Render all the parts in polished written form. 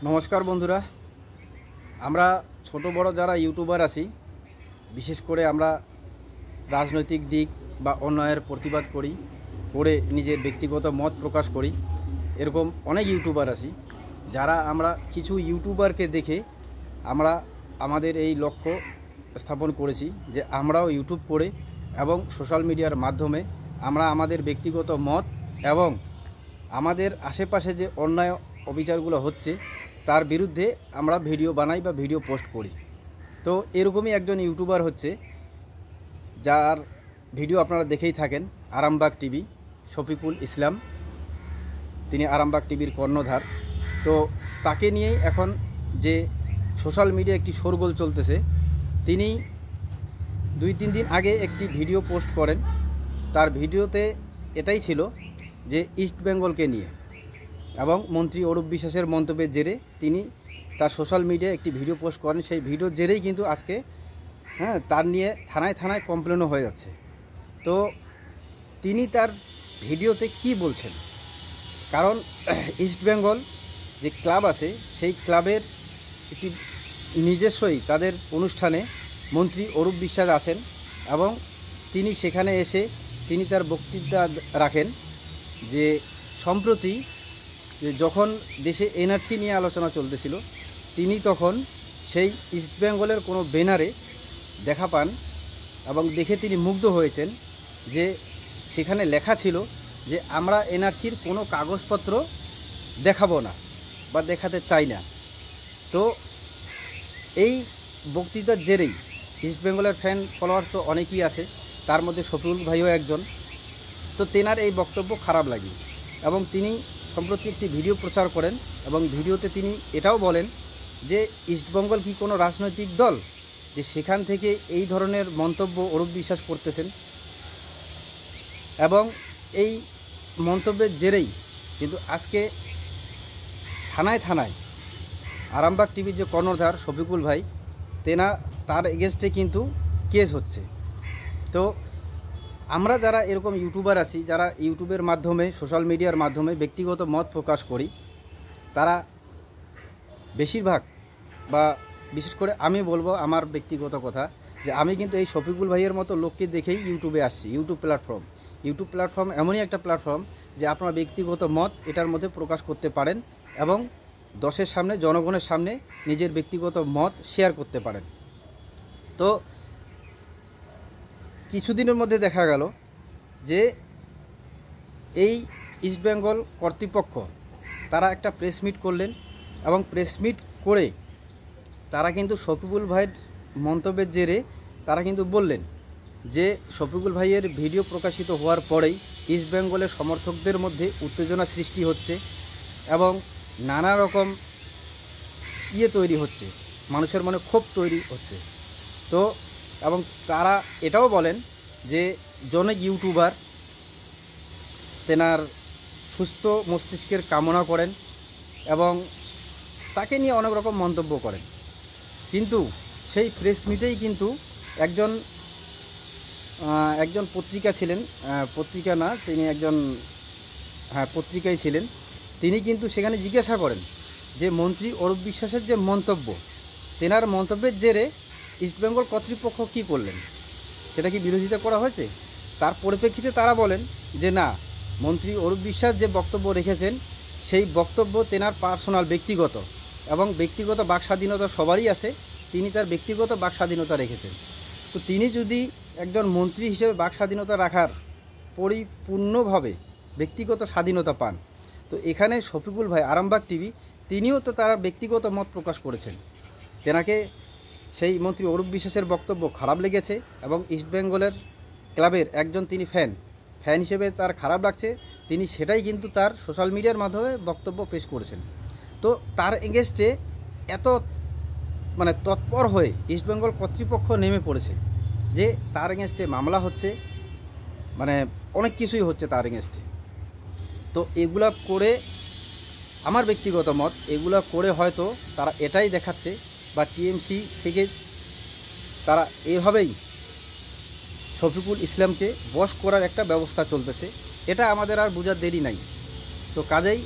নমস্কার বন্ধুরা, আমরা ছোট বড় যারা ইউটিউবার আছি, বিশেষ করে আমরা রাজনৈতিক দিক বা অন্যায়ের প্রতিবাদ করি, করে নিজের ব্যক্তিগত মত প্রকাশ করি। এরকম অনেক ইউটিউবার আছি যারা আমরা কিছু ইউটিউবারকে দেখে আমরা আমাদের এই লক্ষ্য স্থাপন করেছি যে আমরাও ইউটিউব করে এবং সোশ্যাল মিডিয়ার মাধ্যমে আমরা আমাদের ব্যক্তিগত মত এবং আমাদের আশেপাশে যে অন্যায় অবিচারগুলো হচ্ছে তার বিরুদ্ধে আমরা ভিডিও বানাই বা ভিডিও পোস্ট করি। তো এরকমই একজন ইউটিউবার হচ্ছে, যার ভিডিও আপনারা দেখেই থাকেন, আরামবাগ টিভি, শফিকুল ইসলাম। তিনি আরামবাগ টিভির কর্ণধার। তো তাকে নিয়েই এখন যে সোশ্যাল মিডিয়া একটি শোরগোল চলতেছে। তিনি 2-3 দিন আগে একটি ভিডিও পোস্ট করেন। তার ভিডিওতে এটাই ছিল যে ইস্ট বেঙ্গলকে নিয়ে এবং মন্ত্রী অরূপ বিশ্বাসের মন্তব্যের জেরে তিনি তার সোশ্যাল মিডিয়ায় একটি ভিডিও পোস্ট করেন। সেই ভিডিওর জেরেই কিন্তু আজকে তার নিয়ে থানায় থানায় কমপ্লেনও হয়ে যাচ্ছে। তো তিনি তার ভিডিওতে কি বলছেন, কারণ ইস্ট বেঙ্গল যে ক্লাব আছে সেই ক্লাবের একটি নিজস্বই তাদের অনুষ্ঠানে মন্ত্রী অরূপ বিশ্বাস আসেন এবং তিনি সেখানে এসে তিনি তার বক্তৃতা রাখেন যে সম্প্রতি যখন দেশে এনআরসি নিয়ে আলোচনা চলতেছিল, তিনি তখন সেই ইস্ট বেঙ্গলের কোনো ব্যানারে দেখা পান এবং দেখে তিনি মুগ্ধ হয়েছেন যে সেখানে লেখা ছিল যে আমরা এনআরসির কোনো কাগজপত্র দেখাবো না বা দেখাতে চাই না। তো এই বক্তৃতার জেরেই ইস্ট বেঙ্গলের ফ্যান ফলোয়ার্স তো অনেকেই আছে, তার মধ্যে শফিকুল ভাইও একজন। তো তেনার এই বক্তব্য খারাপ লাগে এবং তিনি সম্প্রতি একটি ভিডিও প্রচার করেন এবং ভিডিওতে তিনি এটাও বলেন যে ইস্টবেঙ্গল কি কোনো রাজনৈতিক দল যে সেখান থেকে এই ধরনের মন্তব্য অরূপ বিশ্বাস করতেছেন। এবং এই মন্তব্যের জেরেই কিন্তু আজকে থানায় থানায় আরামবাগ টিভির যে কর্ণধার শফিকুল ভাই তার এগেনস্টে কিন্তু কেস হচ্ছে। তো আমরা যারা এরকম ইউটিউবার আছি, যারা ইউটিউবের মাধ্যমে সোশ্যাল মিডিয়ার মাধ্যমে ব্যক্তিগত মত প্রকাশ করি, তারা বেশিরভাগ বা বিশেষ করে আমি বলবো আমার ব্যক্তিগত কথা যে আমি কিন্তু এই শফিকুল ভাইয়ের মতো লোককে দেখেই ইউটিউবে আসছি। ইউটিউব প্ল্যাটফর্ম এমনই একটা প্ল্যাটফর্ম যে আপনার ব্যক্তিগত মত এটার মধ্যে প্রকাশ করতে পারেন এবং দশের সামনে, জনগণের সামনে নিজের ব্যক্তিগত মত শেয়ার করতে পারেন। তো কিছুদিনের মধ্যে দেখা গেল যে এই ইস্টবেঙ্গল কর্তৃপক্ষ তারা একটা প্রেস মিট করলেন এবং প্রেস মিট করে তারা কিন্তু শফিকুল ভাইয়ের মন্তব্যের জেরে তারা কিন্তু বললেন যে শফিকুল ভাইয়ের ভিডিও প্রকাশিত হওয়ার পরেই ইস্টবেঙ্গলের সমর্থকদের মধ্যে উত্তেজনা সৃষ্টি হচ্ছে এবং নানা রকম তৈরি হচ্ছে, মানুষের মনে ক্ষোভ তৈরি হচ্ছে। তো এবং তারা এটাও বলেন যে জনৈক ইউটিউবার তেনার সুস্থ মস্তিষ্কের কামনা করেন এবং তাকে নিয়ে অনেক রকম মন্তব্য করেন। কিন্তু সেই প্রেস মিটেই কিন্তু একজন পত্রিকা ছিলেন, পত্রিকা না, তিনি একজন পত্রিকায় ছিলেন। তিনি কিন্তু সেখানে জিজ্ঞাসা করেন যে মন্ত্রী অরূপ বিশ্বাসের যে মন্তব্য, তেনার মন্তব্যের জেরে ইস্টবেঙ্গল কর্তৃপক্ষ কি করলেন, সেটা কি বিরোধিতা করা হয়েছে? তার পরিপ্রেক্ষিতে তারা বলেন যে না, মন্ত্রী অরূপ বিশ্বাস যে বক্তব্য রেখেছেন সেই বক্তব্য তেনার পার্সোনাল, ব্যক্তিগত, এবং ব্যক্তিগত বাক স্বাধীনতা সবারই আছে, তিনি তার ব্যক্তিগত বাক স্বাধীনতা রেখেছেন। তো তিনি যদি একজন মন্ত্রী হিসেবে বাক স্বাধীনতা রাখার পরিপূর্ণভাবে ব্যক্তিগত স্বাধীনতা পান, তো এখানে শফিকুল ভাই আরামবাগ টিভি তিনিও তো তার ব্যক্তিগত মত প্রকাশ করেছেন। তেনাকে সেই মন্ত্রী অরূপ বিশ্বাসের বক্তব্য খারাপ লেগেছে এবং ইস্টবেঙ্গলের ক্লাবের একজন তিনি ফ্যান হিসেবে তার খারাপ লাগছে, তিনি সেটাই কিন্তু তার সোশ্যাল মিডিয়ার মাধ্যমে বক্তব্য পেশ করেছেন। তো তার এগেনস্টে এত তৎপর হয়ে ইস্টবেঙ্গল কর্তৃপক্ষ নেমে পড়েছে যে তার এগেনস্টে মামলা হচ্ছে, অনেক কিছুই হচ্ছে তার এগেনস্টে। তো এগুলা করে আমার ব্যক্তিগত মত, এগুলা করে হয়তো তারা এটাই দেখাচ্ছে বা টিএমসি থেকে তারা এভাবেই শফিকুল ইসলামকে বশ করার একটা ব্যবস্থা চলতেছে। এটা আমাদের আর বোঝার দেরি নাই। তো কাজেই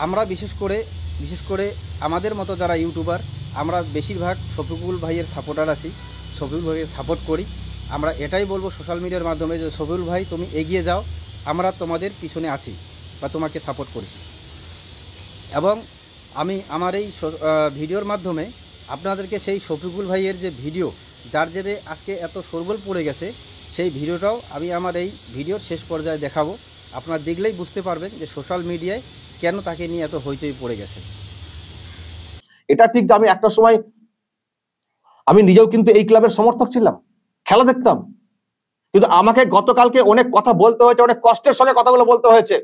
আমরা বিশেষ করে বিশেষ করে আমাদের মতো যারা ইউটিউবার, আমরা বেশিরভাগ শফিকুল ভাইয়ের সাপোর্টার আছি, শফিকুল ভাইয়ের সাপোর্ট করি। আমরা এটাই বলবো সোশ্যাল মিডিয়ার মাধ্যমে যে শফিকুল ভাই তুমি এগিয়ে যাও, আমরা তোমাদের পিছনে আছি বা তোমাকে সাপোর্ট করছি। এবং আমি আমার এই ভিডিওর মাধ্যমে আপনাদেরকে সেই শফিকুল ভাইয়ের যে ভিডিও, যার জেরে আজকে এত শোরগোল পড়ে গেছে, সেই ভিডিওটাও আমি আমার এই ভিডিওর শেষ পর্যায়ে দেখাবো। আপনারা দেখলেই বুঝতে পারবেন যে সোশ্যাল মিডিয়ায় কেন তাকে নিয়ে এত হইচই পড়ে গেছে। এটা ঠিক যে আমি একটা সময় আমি নিজেও কিন্তু এই ক্লাবের সমর্থক ছিলাম, খেলা দেখতাম, কিন্তু আমাকে গতকালকে অনেক কথা বলতে হয়েছে, অনেক কষ্টের সঙ্গে কথাগুলো বলতে হয়েছে।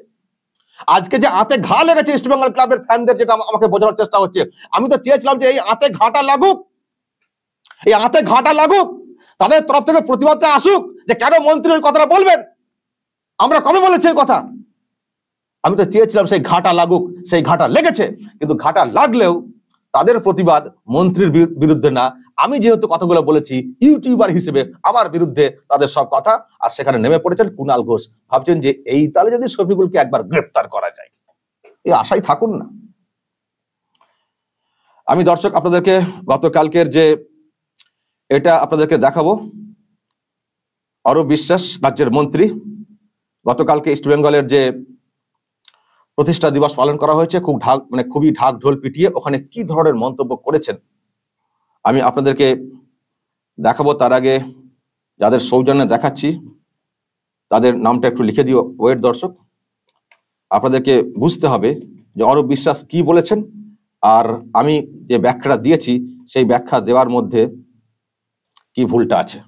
আজকে যে আতে ঘা লেগেছে ইস্টবেঙ্গল ক্লাবের ফ্যানদের, যেটা আমাকে বোঝানোর চেষ্টা হচ্ছে, আমি তো চেয়েছিলাম যে এই আতে ঘাটা লাগুক, এই আতে ঘাটা লাগুক, তাদের তরফ থেকে প্রতিবাদটা আসুক যে কেন মন্ত্রী ওই কথাটা বলবেন। আমরা কবে বলেছি এই কথা? আমি তো চেয়েছিলাম সেই ঘাটা লাগুক, সেই ঘাটা লেগেছে, কিন্তু ঘাটা লাগলেও তাদের প্রতিবাদ মন্ত্রীর বিরুদ্ধে না, আমি যেহেতু কথাগুলো বলেছি ইউটিউবার হিসেবে আমার বিরুদ্ধে তাদের সব কথা। আর সেখানে নেমে পড়েছেন কুণাল ঘোষ, ভাবছেন যে এই তালে যদি শফিকুলকে একবার গ্রেফতার করা যায়, এই আশাই থাকুন না। আমি দর্শক আপনাদেরকে গতকালকের যে এটা আপনাদেরকে দেখাবো। অরূপ বিশ্বাস রাজ্যের মন্ত্রী, গতকালকে ইস্টবেঙ্গলের যে প্রতিষ্ঠা দিবস পালন করা হয়েছে, খুবই ঢাক ঢোল পিটিয়ে ওখানে কি ধরনের মন্তব্য করেছেন আমি আপনাদেরকে দেখাবো। তার আগে যাদের সৌজন্যে দেখাচ্ছি তাদের নামটা একটু লিখে দিও ওয়েট দর্শক। আপনাদেরকে বুঝতে হবে যে অরূপ বিশ্বাস কি বলেছেন আর আমি যে ব্যাখ্যাটা দিয়েছি সেই ব্যাখ্যা দেওয়ার মধ্যে কি ভুলটা আছে।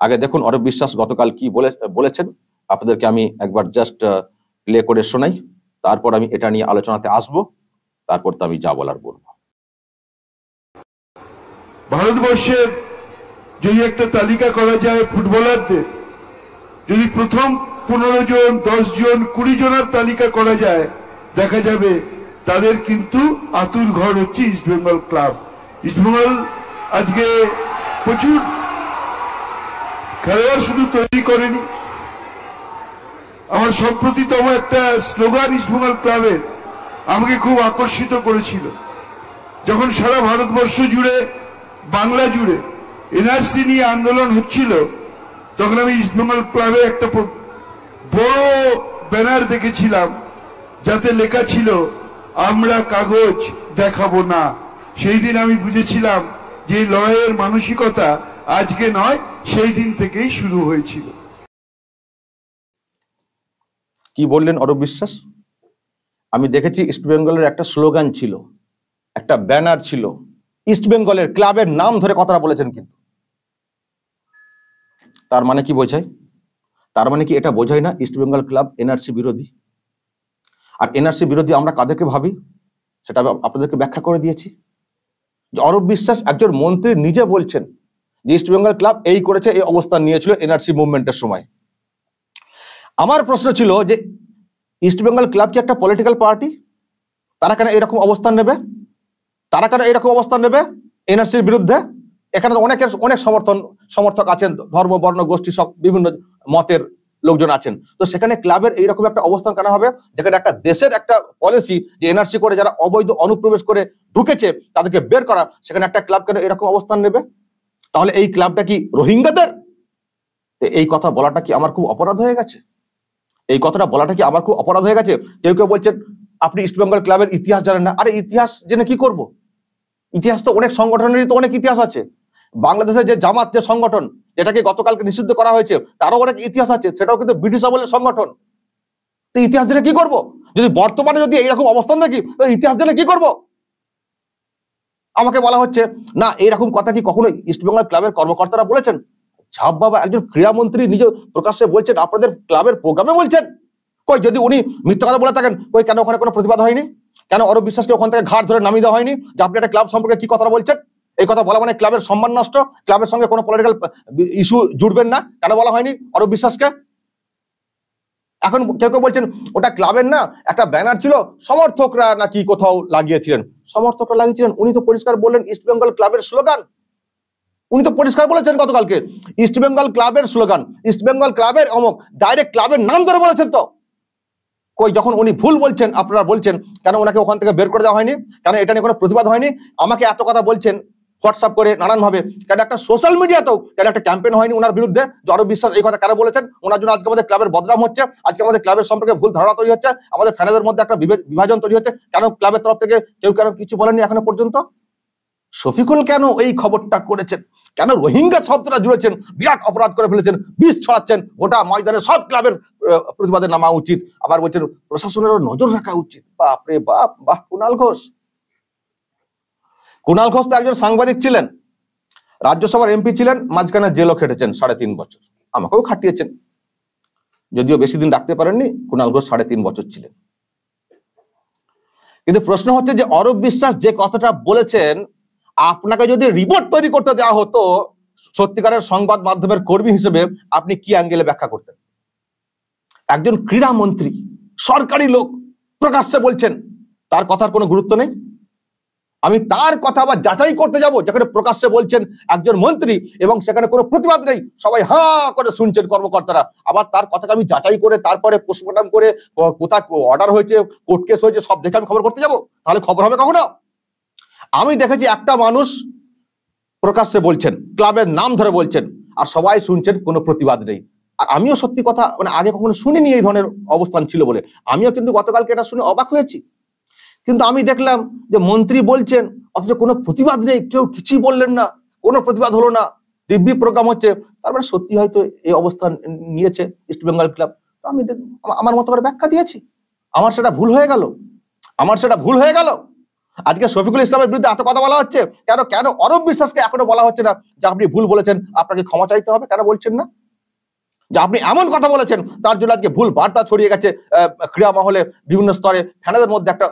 আগে দেখুন অরূপ বিশ্বাস গতকাল কি বলেছেন, আপনাদেরকে আমি একবার জাস্ট প্লে করে শোনাই, তারপর আমি এটা নিয়ে আলোচনাতে আসব, তারপর তো আমি যা বলার বলবো। ভারতবর্ষের যদি একটা তালিকা করা যায় ফুটবলারদের, যদি প্রথম 15 জন, 10 জন, 20 জনের তালিকা করা যায়, দেখা যাবে তাদের কিন্তু আতুর ঘর হচ্ছে ইস্টবেঙ্গল ক্লাব। ইস্টবেঙ্গল আজকে প্রচুর খেলোয়াড় শুধু তৈরি করেনি, আমার সম্প্রতিতম একটা স্লোগান ইস্টবেঙ্গল ক্লাবের আমাকে খুব আকর্ষিত করেছিল। যখন সারা ভারতবর্ষ জুড়ে, বাংলা জুড়ে এনআরসি নিয়ে আন্দোলন হচ্ছিল, তখন আমি ইস্টবেঙ্গল ক্লাবে একটা বড় ব্যানার দেখেছিলাম যাতে লেখা ছিল আমরা কাগজ দেখাবো না। সেই দিন আমি বুঝেছিলাম যে লড়াইয়ের মানসিকতা আজকে নয়, সেই দিন থেকেই শুরু হয়েছিল। কি বললেন অরূপ বিশ্বাস? আমি দেখেছি ইস্টবেঙ্গলের একটা স্লোগান ছিল, একটা ব্যানার ছিল, ইস্টবেঙ্গলের ক্লাবের নাম ধরে কথাটা বলেছেন, কিন্তু তার মানে কি বোঝায়? তার মানে কি এটা বোঝায় না ইস্টবেঙ্গল ক্লাব এনআরসি বিরোধী? আর এনআরসি বিরোধী আমরা কাদেরকে ভাবি সেটা আপনাদেরকে ব্যাখ্যা করে দিয়েছি। যে অরূপ বিশ্বাস একজন মন্ত্রী নিজে বলছেন যে ইস্টবেঙ্গল ক্লাব এই করেছে, এই অবস্থান নিয়েছিল এনআরসি মুভমেন্টের সময়। আমার প্রশ্ন ছিল যে ইস্টবেঙ্গল ক্লাব কি একটা পলিটিক্যাল পার্টি? তারা কেন এরকম অবস্থান নেবে? তারা কেন এরকম অবস্থান নেবে এনআরসির বিরুদ্ধে? এখানে অনেক সমর্থক আছেন, ধর্ম, বর্ণ, গোষ্ঠী, সব বিভিন্ন মতের লোকজন আছেন। তো সেখানে ক্লাবের এইরকম একটা অবস্থান কেন হবে, যেখানে একটা দেশের একটা পলিসি যে এনআরসি করে যারা অবৈধ অনুপ্রবেশ করে ঢুকেছে তাদেরকে বের করা, সেখানে একটা ক্লাব কেন এরকম অবস্থান নেবে? তাহলে এই ক্লাবটা কি রোহিঙ্গাদের? এই কথা বলাটা কি আমার খুব অপরাধ হয়ে গেছে? এই কথাটা বলাটা কি আমার খুব অপরাধ হয়ে গেছে? কেউ কেউ বলছেন আপনি ইস্টবেঙ্গল ক্লাবের ইতিহাস জানেন না। আরে ইতিহাস জেনে কি করব? ইতিহাস তো অনেক সংগঠনেরই তো অনেক ইতিহাস আছে। বাংলাদেশের যে জামাত যে সংগঠন, যেটাকে গতকালকে নিষিদ্ধ করা হয়েছে, তারও অনেক ইতিহাস আছে, সেটাও কিন্তু ব্রিটিশ আমলের সংগঠন। তো ইতিহাস জেনে কি করব? যদি বর্তমানে যদি এইরকম অবস্থান দেখি, তো ইতিহাস জেনে কি করব? আমাকে বলা হচ্ছে না, এইরকম কথা কি কখনো ইস্টবেঙ্গল ক্লাবের কর্মকর্তারা বলেছেন? ঝাপ বাবা, একজন ক্রীড়ামন্ত্রী নিজে প্রকাশ্যে বলছেন, আপনাদের ক্লাবের প্রোগ্রামে বলছেন। কই যদি উনি মিথ্যা কথা বলে থাকেন, কই কেন ওখানে কোনো প্রতিবাদ হয়নি? কেন অরূপ বিশ্বাসকে ওখান থেকে ঘাট ধরে নামিয়ে দেওয়া হয়নি যে আপনি একটা ক্লাব সম্পর্কে কি কথা বলছেন? এই কথা বলা মানে ক্লাবের সম্মান নষ্ট, ক্লাবের সঙ্গে কোনো পলিটিক্যাল ইস্যু জুড়বেন না, কেন বলা হয়নি অরূপ বিশ্বাসকে? এখন কেউ কেউ বলছেন ওটা ক্লাবের না, একটা ব্যানার ছিল, সমর্থকরা নাকি কোথাও লাগিয়েছিলেন। সমর্থকরা লাগিয়েছিলেন? উনি তো পরিষ্কার বললেন ইস্টবেঙ্গল ক্লাবের স্লোগান। উনি তো পরিষ্কার বলেছেন গতকালকে ইস্টবেঙ্গল ক্লাবের স্লোগান, ইস্টবেঙ্গল ক্লাবের অমুক, ডাইরেক্ট ক্লাবের নাম ধরে বলেছেন। তো কই যখন উনি ভুল বলছেন আপনারা বলছেন কেন ওনাকে ওখান থেকে বের করে দেওয়া হয়নি, কেন এটা নিয়ে কোনো প্রতিবাদ হয়নি? আমাকে এত কথা বলছেন হোয়াটসঅ্যাপ করে নানানভাবে, কেন একটা সোশ্যাল মিডিয়াতেও কেন একটা ক্যাম্পেইন হয়নি ওনার বিরুদ্ধে? যে অরূপ বিশ্বাস এই কথা কেন বলেছেন? ওনার জন্য আজকে আমাদের ক্লাবের বদনাম হচ্ছে, আজকে আমাদের ক্লাবের সম্পর্কে ভুল ধারণা তৈরি হচ্ছে, আমাদের ফ্যানেদের মধ্যে একটা বিভাজন তৈরি হচ্ছে। কেন ক্লাবের তরফ থেকে কেউ কেন কিছু বলেননি এখনো পর্যন্ত? শফিকুল কেন এই খবরটা করেছেন? কেন রোহিঙ্গা শব্দটা জুড়েছেন? বিরাট অপরাধ করে ফেলেছেন, বিষ ছড়াচ্ছেন, গোটা ময়দানে সব ক্লাবের প্রতিবাদে নামা উচিত। আবার বলছেন প্রশাসনেরও নজর রাখা উচিত। বাপরে বাপ, বাহ! কুণাল ঘোষ তো একজন সাংবাদিক ছিলেন, রাজ্যসভার এমপি ছিলেন, মাঝখানে জেলও খেটেছেন 3.5 বছর, আমাকেও খাটিয়েছেন, যদিও বেশি দিন রাখতে পারেননি। কুণাল ঘোষ 3.5 বছর ছিলেন। কিন্তু প্রশ্ন হচ্ছে যে অরূপ বিশ্বাস যে কথাটা বলেছেন, আপনাকে যদি রিপোর্ট তৈরি করতে দেওয়া হতো সত্যিকারের সংবাদ মাধ্যমের কর্মী হিসেবে, আপনি কি অ্যাঙ্গেলে ব্যাখ্যা করতেন? একজন ক্রীড়া মন্ত্রী, সরকারি লোক প্রকাশ্যে বলছেন, তার কথার কোনো গুরুত্ব নেই? আমি তার কথা আবার যাচাই করতে যাব যেখানে প্রকাশ্যে বলছেন একজন মন্ত্রী এবং সেখানে কোনো প্রতিবাদ নেই, সবাই হা করে শুনছেন কর্মকর্তারা, আবার তার কথাকে আমি যাচাই করে তারপরে পোস্টমর্টম করে কোথায় অর্ডার হয়েছে, কোর্ট কেস হয়েছে সব দেখে আমি খবর করতে যাব? তাহলে খবর হবে কখনো? আমি দেখেছি একটা মানুষ প্রকাশ্যে বলছেন, ক্লাবের নাম ধরে বলছেন, আর সবাই শুনছেন, কোনো প্রতিবাদ নেই। আর আমিও সত্যি কথা মানে আগে কখনো শুনিনি এই ধরনের অবস্থান ছিল বলে, আমিও কিন্তু গতকালকে এটা শুনে অবাক হয়েছি। কিন্তু আমি দেখলাম যে মন্ত্রী বলছেন অথচ কোনো প্রতিবাদ নেই, কেউ কিছুই বললেন না, কোনো প্রতিবাদ হলো না, দিব্যি প্রোগ্রাম হচ্ছে। তার মানে সত্যি হয়তো এই অবস্থান নিয়েছে ইস্ট বেঙ্গল ক্লাব। তো আমি আমার মতো করে ব্যাখ্যা দিয়েছি, আমার সেটা ভুল হয়ে গেল। আজকে শফিকুল ইসলামের বিরুদ্ধে এত কথা বলা হচ্ছে, কেন অরূপ বিশ্বাসকে এখনো বলা হচ্ছে না যে আপনি ভুল বলেছেন, আপনাকে ক্ষমা চাইতে হবে? কেন বলছেন না যে আপনি এমন কথা বলেছেন তার জন্য আজকে ভুল বার্তা ছড়িয়ে গেছে ক্রীড়া মহলে, বিভিন্ন স্তরে ফ্যানেদের মধ্যে একটা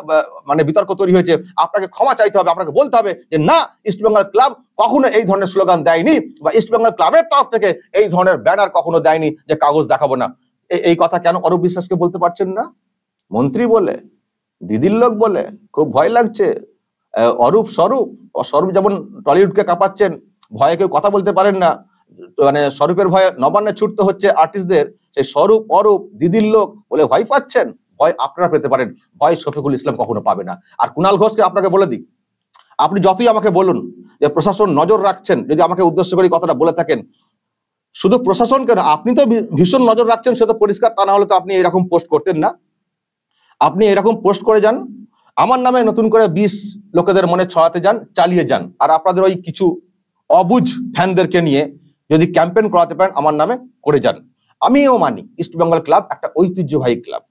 মানে বিতর্ক তৈরি হয়েছে, আপনাকে ক্ষমা চাইতে হবে, আপনাকে বলতে হবে যে না, ইস্ট বেঙ্গল ক্লাব কখনো এই ধরনের স্লোগান দেয়নি, বা ইস্ট বেঙ্গল ক্লাবের তরফ থেকে এই ধরনের ব্যানার কখনো দেয়নি যে কাগজ দেখাবো না। এই কথা কেন অরূপ বিশ্বাসকে বলতে পারছেন না? মন্ত্রী বলে, দিদির লোক বলে, খুব ভয় লাগছে। স্বরূপ যেমন টলিউডকে কাঁপাচ্ছেন, ভয়ে কেউ কথা বলতে পারেন না, মানে স্বরূপের ভয়ে নবান্নে ছুটতে হচ্ছে আর্টিস্টদের, সেই স্বরূপ অরূপ দিদির লোক বলে ভয় পাচ্ছেন। ভয় আপনারা পেতে পারেন, ভয় শফিকুল ইসলাম কখনো পাবে না। আর কুণাল ঘোষকে আপনাকে বলে দিই, আপনি যতই আমাকে বলুন যে প্রশাসন নজর রাখছেন, যদি আমাকে উদ্দেশ্য করে কথাটা বলে থাকেন, শুধু প্রশাসন কেন, আপনি তো ভীষণ নজর রাখছেন, সে তো পরিষ্কার, তা না হলে তো আপনি এরকম পোস্ট করতেন না। আপনি এরকম পোস্ট করে যান, আমার নামে নতুন করে 20 লোকেদের মনে ছড়াতে যান, চালিয়ে যান, আর আপনাদের ওই কিছু অবুঝ ফ্যানদেরকে নিয়ে যদি ক্যাম্পেইন করাতে পারেন আমার নামে, করে যান। আমিও মানি ইস্ট বেঙ্গল ক্লাব একটা ঐতিহ্যবাহী ক্লাব,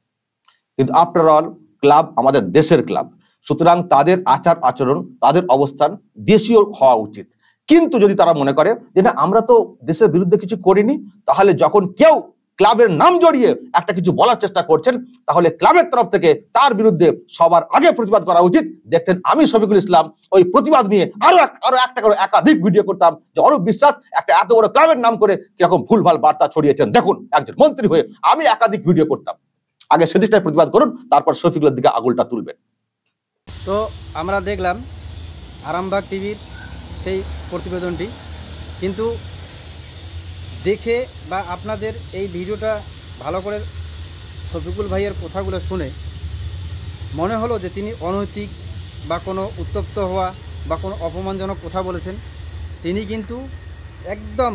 কিন্তু আফটার অল ক্লাব আমাদের দেশের ক্লাব, সুতরাং তাদের আচার আচরণ, তাদের অবস্থান দেশীয় হওয়া উচিত। কিন্তু যদি তারা মনে করে যে না, আমরা তো দেশের বিরুদ্ধে কিছু করিনি, তাহলে যখন কেউ ক্লাবের নাম জড়িয়ে একটা কিছু বলার চেষ্টা করছেন, তাহলে ক্লাবের তরফ থেকে তার বিরুদ্ধে সবার আগে প্রতিবাদ করা উচিত। দেখতেন আমি শফিকুল ইসলাম ওই প্রতিবাদ নিয়ে আরো একটা করে একাধিক ভিডিও করতাম, যে অরূপ বিশ্বাস একটা এত বড় ক্লাবের নাম করে কিরকম ভুলভাল বার্তা ছড়িয়েছেন, দেখুন একজন মন্ত্রী হয়ে আমি একাধিক ভিডিও করতাম। আগে সেদিকটাই প্রতিবাদ করুন, তারপর শফিকুলের দিকে আঙুলটা তুলবেন। তো আমরা দেখলাম আরামবাগ টিভির সেই প্রতিবেদনটি, কিন্তু দেখে বা আপনাদের এই ভিডিওটা ভালো করে শফিকুল ভাইয়ের কথাগুলো শুনে মনে হলো যে তিনি অনৈতিক বা কোনো উত্তপ্ত হওয়া বা কোনো অপমানজনক কথা বলেছেন। তিনি কিন্তু একদম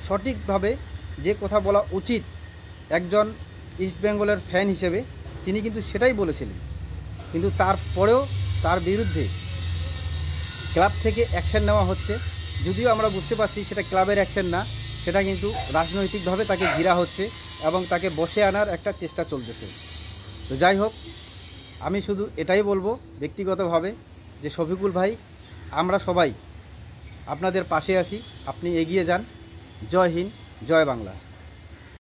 সঠিকভাবে যে কথা বলা উচিত একজন ইস্ট বেঙ্গলের ফ্যান হিসেবে, তিনি কিন্তু সেটাই বলেছিলেন। কিন্তু তারপরেও তার বিরুদ্ধে ক্লাব থেকে অ্যাকশন নেওয়া হচ্ছে, যদিও আমরা বুঝতে পারছি সেটা ক্লাবের অ্যাকশন না, সেটা কিন্তু রাজনৈতিকভাবে তাকে ঘিরা হচ্ছে এবং তাকে বসে আনার একটা চেষ্টা চলতেছে। তো যাই হোক, আমি শুধু এটাই বলবো ব্যক্তিগতভাবে যে শফিকুল ভাই, আমরা সবাই আপনাদের পাশে আছি, আপনি এগিয়ে যান। জয় হিন্দ, জয় বাংলা।